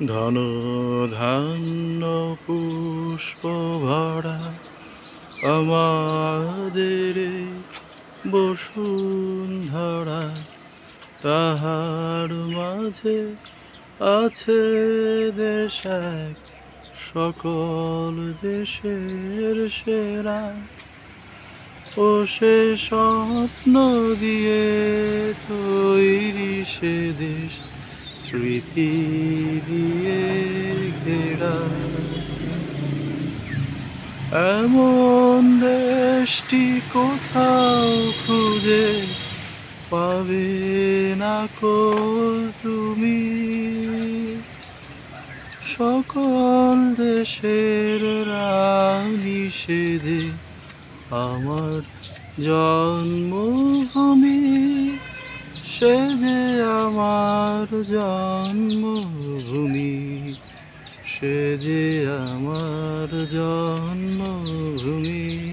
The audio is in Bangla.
ধন ধান্য পুষ্প ভরা আমাদের এই বসুন্ধরা, তাহার মাঝে আছে দেশ এক, সকল দেশের সেরা। ও সে স্বপ্ন দিয়ে তৈরি সে দেশ, স্মৃতি দিয়ে ঘেরা। এমন দেশটি কোথাও খুঁজে পাবে না কো তুমি। সকল দেশের রানী সে যে আমার জন্মভূমি, সে যে আমার জন্মভূমি, সে যে আমার জন্মভূমি।